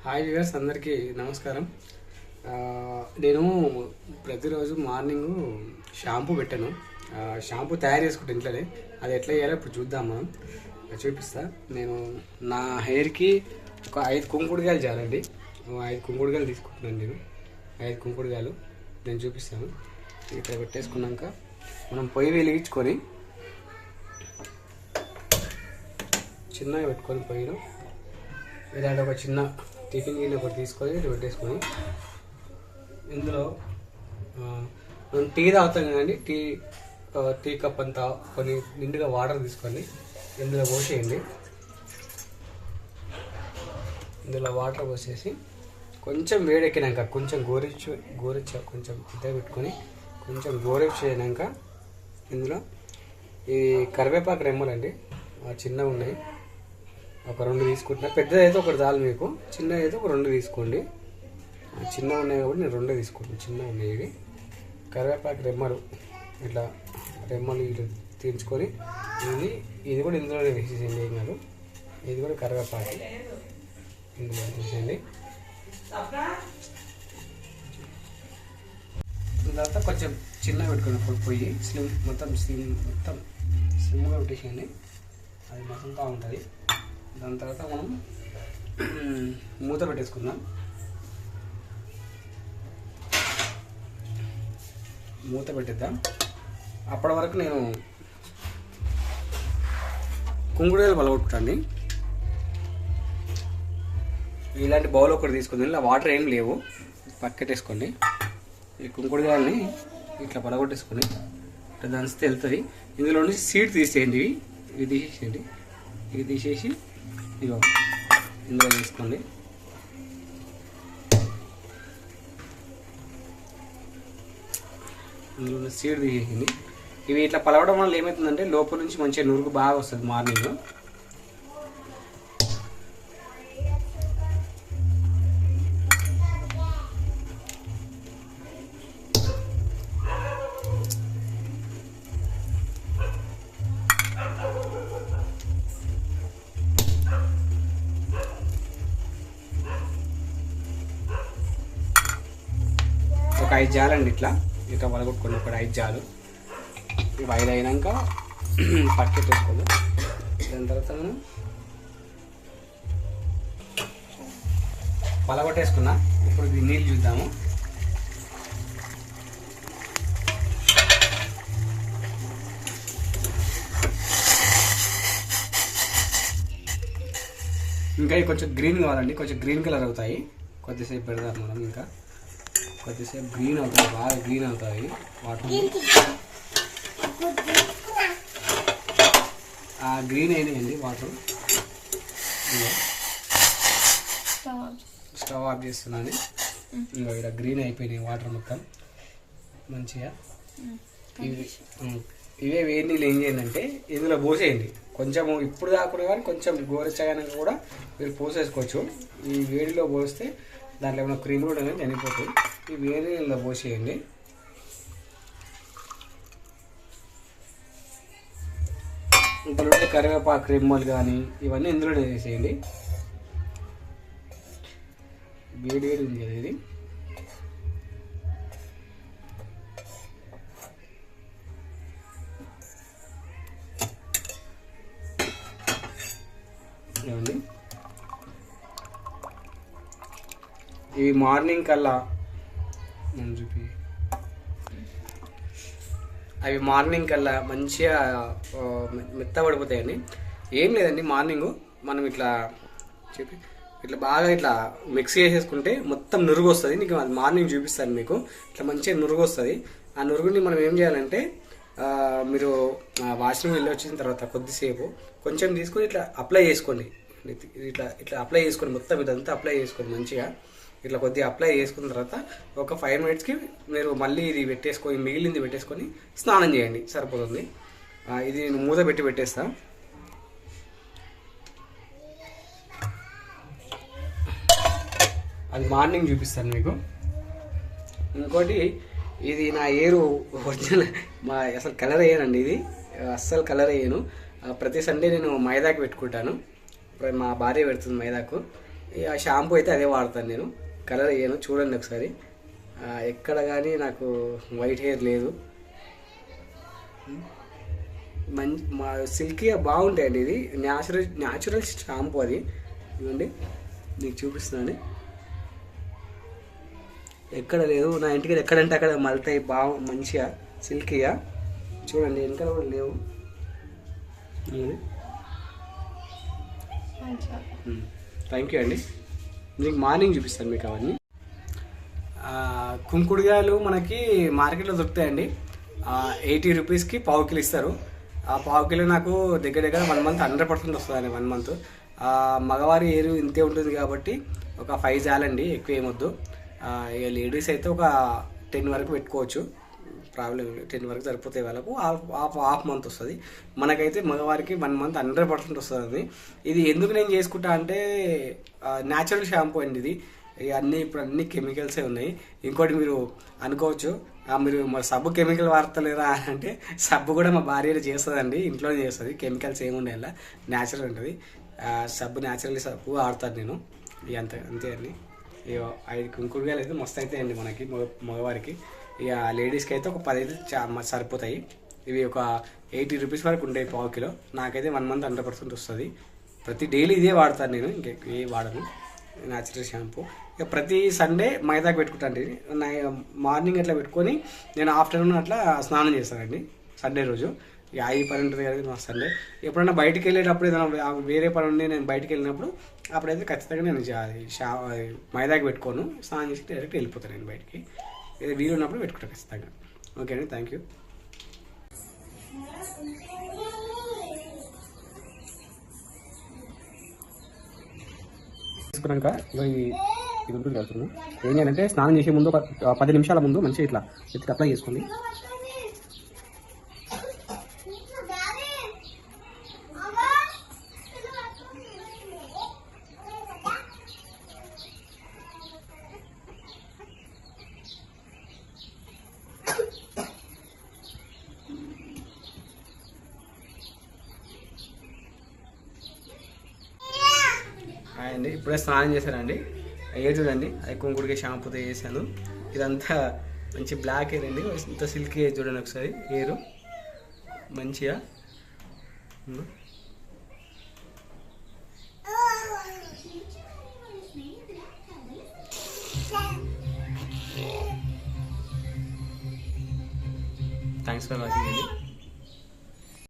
Hi viewers, అందరికీ నమస్కారం. నేను ప్రతిరోజు మార్నింగ్ షాంపూ పెట్టాను. షాంపూ తయారు చేసుకుంటే ఇంట్లోనే అది ఎట్లా చేయాలో ఇప్పుడు చూద్దాం. మనం చూపిస్తా. నేను నా హెయిర్కి ఒక 5 కుంకుడుగాయలు చాలండి. 5 కుంకుడుగాయలు తీసుకుంటున్నాను. నేను 5 కుంకుడుగాయలు నేను చూపిస్తాను. ఇక్కడ పెట్టేసుకున్నాక మనం పొయ్యి వెలిగించుకొని చిన్నగా పెట్టుకొని పొయ్యిలో ఇలాంటి ఒక చిన్న టిఫిన్ గిన్నె ఒకటి తీసుకొని ఇటు పెట్టేసుకొని ఇందులో మనం టీ తాగుతాం కదండి, టీ కప్ అంతా కొన్ని నిండుగా వాటర్ తీసుకొని ఇందులో పోసేయండి. ఇందులో వాటర్ పోసేసి కొంచెం వేడెక్కినాక కొంచెం గోరెచ్చ కొంచెం ఇదే పెట్టుకొని కొంచెం గోరెచ్చ అయినాక ఇందులో ఈ కరివేపాకు రెమ్మలండి చిన్నగా ఉన్నాయి, ఒక 2 తీసుకుంటున్నా. పెద్దదైతే ఒకటి చాలు మీకు, చిన్నదైతే ఒక 2 తీసుకోండి. చిన్నగా ఉన్నాయి కాబట్టి నేను 2 తీసుకుంటాను. చిన్నగా ఉన్నాయి ఇవి. కరివేపాకు రెమ్మలు ఇట్లా రెమ్మలు ఇట్లా తీర్చుకొని ఇది కూడా ఇందులోనే వేసేసేయండి. ఏం కాదు, ఇది కూడా కరివేపాకు ఇందులో వేసేసేయండి. తర్వాత కొంచెం చిన్నగా పెట్టుకుని పొయ్యి మొత్తం స్లిమ్గా పెట్టేసేయండి. అది మసలుతూ ఉంటుంది. దాని తర్వాత మనం మూత పెట్టేసుకుందాం. మూత పెట్టేద్దాం. అప్పటి వరకు నేను కుంకుడుకాయలు పలగొట్టుకోండి. ఇలాంటి బౌల్ ఒకటి తీసుకుందాం. ఇలా వాటర్ ఏం లేవు, పక్కటేసుకోండి. ఈ కుంకుడుకాయలని ఇట్లా పలగొట్టేసుకొని ఇట్లా దంచితే వెళ్తుంది. ఇందులో నుంచి సీడ్ తీసేయండి. ఇవి తీసేసేయండి. ఇవి తీసేసి ఇగో ఇందులో వేసుకోండి. ఇందులో సీడ్ తీసేసింది. ఇవి ఇట్లా పలవడం వల్ల ఏమవుతుందంటే లోపల నుంచి మంచిగా నురుగు బాగా వస్తుంది మార్నింగ్. ఒక 5 జాలండి. ఇట్లా వలగొట్టుకోండి. ఒక 5 జాలు. ఇవి 5 అయినాక పక్కెట్టేసుకోండి. దాని తర్వాత మనం పలగొట్టేసుకున్నా. ఇప్పుడు నీళ్ళు చూద్దాము. ఇంకా కొంచెం గ్రీన్ కావాలండి, కొంచెం గ్రీన్ కలర్ అవుతాయి. కొద్దిసేపు పెడదాం మనం. ఇంకా కొద్దిసేపు గ్రీన్ అవుతాయి, బాగా గ్రీన్ అవుతాయి వాటర్. గ్రీన్ అయినాయండి వాటర్. స్టవ్ ఆఫ్ చేస్తున్నాను. ఇంకా ఇలా గ్రీన్ అయిపోయినాయి వాటర్ మొత్తం మంచిగా. ఇవే వేడి నీళ్ళు ఏం చేయండి అంటే ఇందులో పోసేయండి. కొంచెం ఇప్పుడు కాకుండా కానీ కొంచెం గోరెచ్చగానే కూడా మీరు పోసేసుకోవచ్చు. ఈ వేడిలో పోస్తే దాంట్లో ఏమైనా క్రీమ్ కూడా అనేది చనిపోతుంది. ఈ వేడి నీళ్ళలో పోసేయండి. ఇందులో కరివేపాకు రెమ్మలు కానీ ఇవన్నీ ఇందులోనే వేసేయండి. వేడి ఉంది కదా ఇది. ఏమండి, ఇవి మార్నింగ్ కల్లా అవి మార్నింగ్ కల్లా మంచిగా మెత్తబడిపోతాయండి. ఏం లేదండి, మార్నింగ్ మనం ఇట్లా బాగా ఇట్లా మిక్స్ చేసేసుకుంటే మొత్తం నురుగు వస్తుంది. నీకు అది మార్నింగ్ చూపిస్తాను మీకు. ఇట్లా మంచిగా నురుగు వస్తుంది. ఆ నురుగుని మనం ఏం చేయాలంటే మీరు వాష్రూమ్ వెళ్ళి వచ్చిన తర్వాత కొద్దిసేపు కొంచెం తీసుకొని ఇట్లా అప్లై చేసుకోండి. ఇట్లా అప్లై చేసుకోండి. మొత్తం ఇదంతా అప్లై చేసుకోండి మంచిగా. ఇట్లా కొద్దిగా అప్లై చేసుకున్న తర్వాత ఒక 5 మినిట్స్కి మీరు మళ్ళీ ఇది పెట్టేసుకొని మిగిలింది పెట్టేసుకొని స్నానం చేయండి, సరిపోతుంది. ఇది నేను మూత పెట్టేస్తా. అది మార్నింగ్ చూపిస్తాను మీకు. ఇంకోటి, ఇది నా ఏరు ఒరిజినల్ అసలు కలర్ వేయనండి. ఇది అస్సలు కలర్ వేయను. ప్రతి సండే నేను మైదాకి పెట్టుకుంటాను. మా భార్య పెడుతుంది మైదాకు. ఆ షాంపూ అయితే అదే వాడతాను నేను. కలర్ వేయను, చూడండి ఒకసారి. ఎక్కడ కానీ నాకు వైట్ హెయిర్ లేదు. మా సిల్కీగా బాగుంటాయండి. ఇది న్యాచురల్ షాంపూ అది. ఇవ్వండి నీకు చూపిస్తున్నాను. ఎక్కడ లేదు, నా ఇంటికి ఎక్కడంటే అక్కడ మలుతాయి బాగా మంచిగా సిల్కీగా. చూడండి వెనకాల కూడా లేవు. థ్యాంక్ యూ అండి. మీకు మార్నింగ్ చూపిస్తాను మీకు అవన్నీ. కుంకుడుగాయలు మనకి మార్కెట్లో దొరుకుతాయండి. 80 రూపీస్కి పావు కిలో ఇస్తారు. ఆ పావు కిలో నాకు దగ్గర 1 మంత్ 100% వస్తుందండి. 1 మంత్. మగవారి ఏరు ఇంతే ఉంటుంది కాబట్టి ఒక 5 చాలండి, ఎక్కువ ఏమొద్దు. ఇక లేడీస్ అయితే ఒక 10 వరకు పెట్టుకోవచ్చు, ప్రాబ్లం 10 వరకు సరిపోతాయి. వాళ్ళకు హాఫ్ మంత్ వస్తుంది. మనకైతే మగవారికి 1 మంత్ 100% వస్తుంది. ఇది ఎందుకు నేను చేసుకుంటా అంటే న్యాచురల్ షాంపూ అండి ఇది. ఇప్పుడు అన్ని కెమికల్సే ఉన్నాయి. ఇంకోటి మీరు అనుకోవచ్చు, మీరు మరి సబ్బు కెమికల్ వాడతలేరా అంటే, సబ్బు కూడా మా భార్య చేస్తుందండి, ఇంట్లోనే చేస్తుంది. కెమికల్స్ ఏముండే అలా న్యాచురల్ ఉంటుంది. సబ్బు న్యాచురల్ సబ్బు వాడతాను నేను. ఇక అంతే అండి. ఇక 5 కుంకుడుగాయలు అయితే మస్తు అవుతాయండి మనకి మగవారికి. ఇక లేడీస్కి అయితే ఒక 10 అయితే సరిపోతాయి. ఇవి ఒక 80 రూపీస్ వరకు ఉంటాయి పావు కిలో. నాకైతే 1 మంత్ 100% వస్తుంది. డైలీ ఇదే వాడతాను నేను, ఇంకే వాడను న్యాచురల్ షాంపూ. ఇక ప్రతి సండే మైదాకు పెట్టుకుంటాను. మార్నింగ్ అట్లా పెట్టుకొని నేను ఆఫ్టర్నూన్ అట్లా స్నానం చేస్తానండి సండే రోజు. ఇక ఈ పని ఉంటుంది కదా మా సండే. ఎప్పుడైనా బయటికి వెళ్ళేటప్పుడు ఏదైనా వేరే పని ఉండి నేను బయటికి వెళ్ళినప్పుడు అప్పుడైతే ఖచ్చితంగా నేను మైదాకు పెట్టుకోను, స్నానం చేసి డైరెక్ట్ వెళ్ళిపోతాను నేను బయటికి. వీలు ఉన్నప్పుడు పెట్టుకుంటాను ఖచ్చితంగా. ఓకే అండి, థ్యాంక్ యూ. తీసుకున్నాక ఇది ఉంటుంది కదా, ఏం చేయాలంటే స్నానం చేసే ముందు ఒక 10 నిమిషాల ముందు మంచిగా ఇట్లా ఎత్తుకు అప్లై చేసుకోండి. అండి ఇప్పుడే స్నానం చేశానండి. చూడండి, అది కుంకుడికి షాంపూతో చేశాను. ఇదంతా మంచి బ్లాక్ హెయిర్ అండి, ఇంత సిల్కీ హెయిర్ చూడండి ఒకసారి. హెయిర్ మంచిగా థ్యాంక్స్ ఫర్ వాచింగ్ అండి.